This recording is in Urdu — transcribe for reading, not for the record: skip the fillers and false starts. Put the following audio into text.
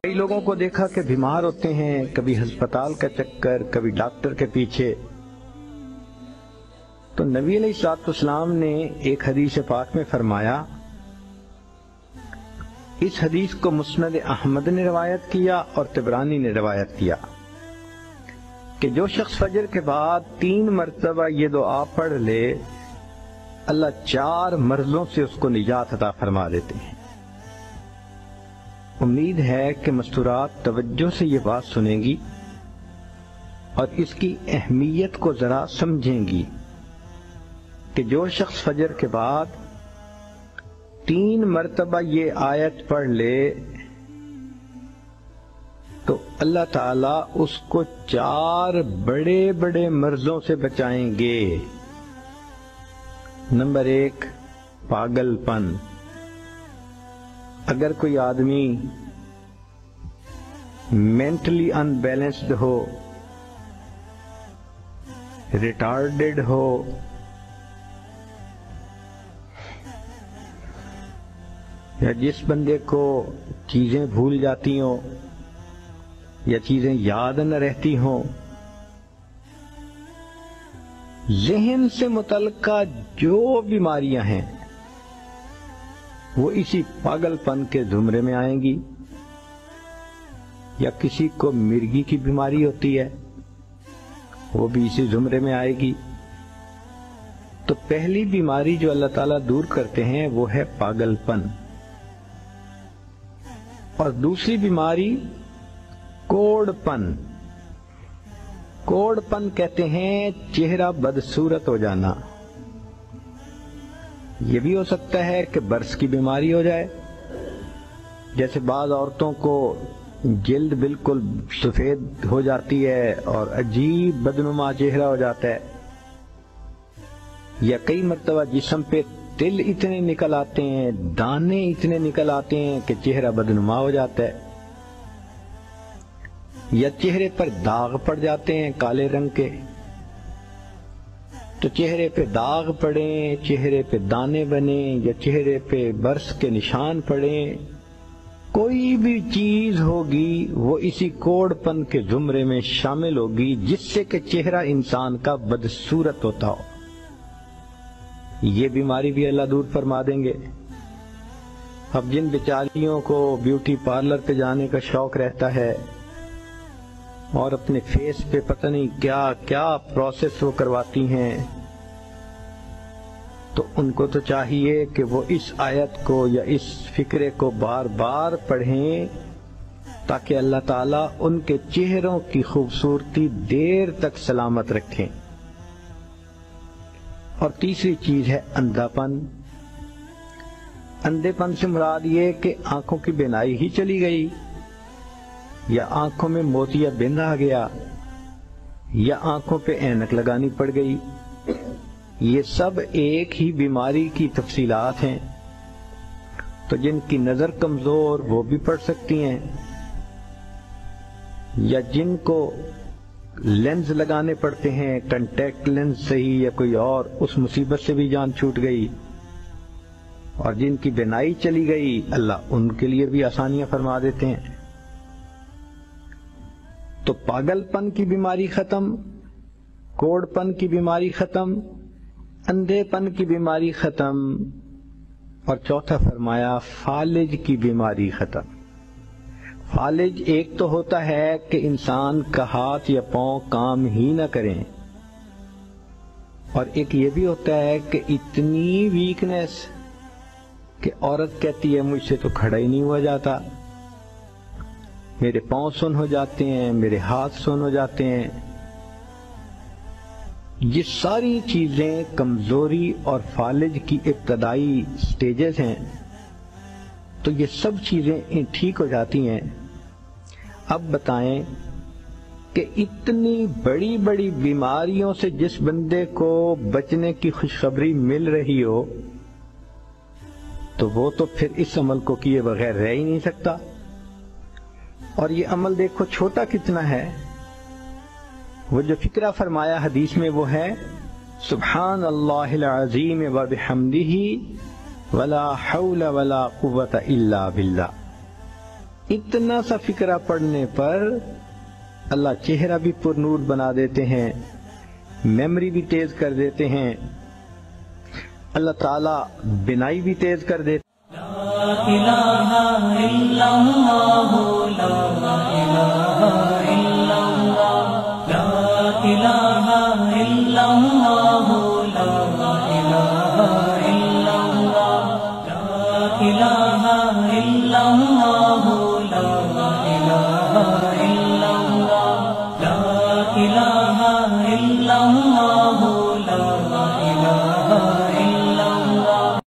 کئی لوگوں کو دیکھا کہ بیمار ہوتے ہیں، کبھی ہسپتال کا چکر، کبھی ڈاکٹر کے پیچھے. تو نبی علیہ الصلوۃ والسلام نے ایک حدیث پاک میں فرمایا، اس حدیث کو مسند احمد نے روایت کیا اور طبرانی نے روایت کیا کہ جو شخص فجر کے بعد 3 مرتبہ یہ دعا پڑھ لے، اللہ 4 مرضوں سے اس کو نجات عطا فرما دیتے ہیں. امید ہے کہ مستورات توجہ سے یہ بات سنیں گی اور اس کی اہمیت کو ذرا سمجھیں گی کہ جو شخص فجر کے بعد 3 مرتبہ یہ آیت پڑھ لے تو اللہ تعالیٰ اس کو 4 بڑے بڑے مرضوں سے بچائیں گے. نمبر 1، پاگل پن. اگر کوئی آدمی مینٹلی ان بیلنسڈ ہو، ریٹارڈڈ ہو، یا جس بندے کو چیزیں بھول جاتی ہوں یا چیزیں یاد نہ رہتی ہوں، ذہن سے متعلقہ جو بیماریاں ہیں وہ اسی پاگل پن کے زمرے میں آئیں گی. یا کسی کو مرگی کی بیماری ہوتی ہے، وہ بھی اسی زمرے میں آئے گی. تو پہلی بیماری جو اللہ تعالیٰ دور کرتے ہیں وہ ہے پاگل پن، اور دوسری بیماری کوڑ پن. کوڑ پن کہتے ہیں چہرہ بدصورت ہو جانا. یہ بھی ہو سکتا ہے کہ برس کی بیماری ہو جائے، جیسے بعض عورتوں کو جلد بالکل سفید ہو جاتی ہے اور عجیب بدنما چہرہ ہو جاتا ہے، یا کئی مرتبہ جسم پہ تل اتنے نکل آتے ہیں، دانے اتنے نکل آتے ہیں کہ چہرہ بدنما ہو جاتا ہے، یا چہرے پر داغ پڑ جاتے ہیں کالے رنگ کے. تو چہرے پہ داغ پڑیں، چہرے پہ دانے بنیں، یا چہرے پہ برس کے نشان پڑیں، کوئی بھی چیز ہوگی وہ اسی کوڑ پن کے زمرے میں شامل ہوگی جس سے کہ چہرہ انسان کا بدصورت ہوتا ہو. یہ بیماری بھی اللہ دور فرما دیں گے. اب جن بیچاریوں کو بیوٹی پارلر پہ جانے کا شوق رہتا ہے اور اپنے فیس پہ پتہ نہیں کیا کیا پروسیس وہ کرواتی ہیں، تو ان کو تو چاہیے کہ وہ اس آیت کو یا اس فکرے کو بار بار پڑھیں تاکہ اللہ تعالیٰ ان کے چہروں کی خوبصورتی دیر تک سلامت رکھیں. اور تیسری چیز ہے اندھا پن. اندھے پن سے مراد یہ کہ آنکھوں کی بینائی ہی چلی گئی، یا آنکھوں میں موتیا بند آ گیا، یا آنکھوں پہ اینک لگانی پڑ گئی. یہ سب ایک ہی بیماری کی تفصیلات ہیں. تو جن کی نظر کمزور وہ بھی پڑھ سکتی ہیں، یا جن کو لینز لگانے پڑتے ہیں، کنٹیکٹ لینز صحیح یا کوئی اور، اس مصیبت سے بھی جان چھوٹ گئی. اور جن کی بینائی چلی گئی اللہ ان کے لیے بھی آسانیاں فرما دیتے ہیں. تو پاگل پن کی بیماری ختم، کوڑ پن کی بیماری ختم، اندھے پن کی بیماری ختم، اور چوتھا فرمایا فالج کی بیماری ختم. فالج ایک تو ہوتا ہے کہ انسان کا ہاتھ یا پاؤں کام ہی نہ کریں، اور ایک یہ بھی ہوتا ہے کہ اتنی ویکنیس کہ عورت کہتی ہے مجھ سے تو کھڑا ہی نہیں ہوا جاتا، میرے پاؤں سن ہو جاتے ہیں، میرے ہاتھ سن ہو جاتے ہیں. یہ ساری چیزیں کمزوری اور فالج کی ابتدائی سٹیجز ہیں. تو یہ سب چیزیں ٹھیک ہو جاتی ہیں. اب بتائیں کہ اتنی بڑی بڑی بیماریوں سے جس بندے کو بچنے کی خوشخبری مل رہی ہو تو وہ تو پھر اس عمل کو کیے بغیر رہ ہی نہیں سکتا. اور یہ عمل دیکھو چھوٹا کتنا ہے. وہ جو فکرہ فرمایا حدیث میں وہ ہے سبحان اللہ العظیم وبحمدہ ولا حول ولا قوت الا باللہ. اتنا سا فقرہ پڑھنے پر اللہ چہرہ بھی پر نور بنا دیتے ہیں، میموری بھی تیز کر دیتے ہیں، اللہ تعالیٰ بینائی بھی تیز کر دیتے ہیں۔ لا الہ الا اللہ، لا الہ الا اللہ، لا الہ الا اللہ، لا الہ الا اللہ، لا الہ الا اللہ۔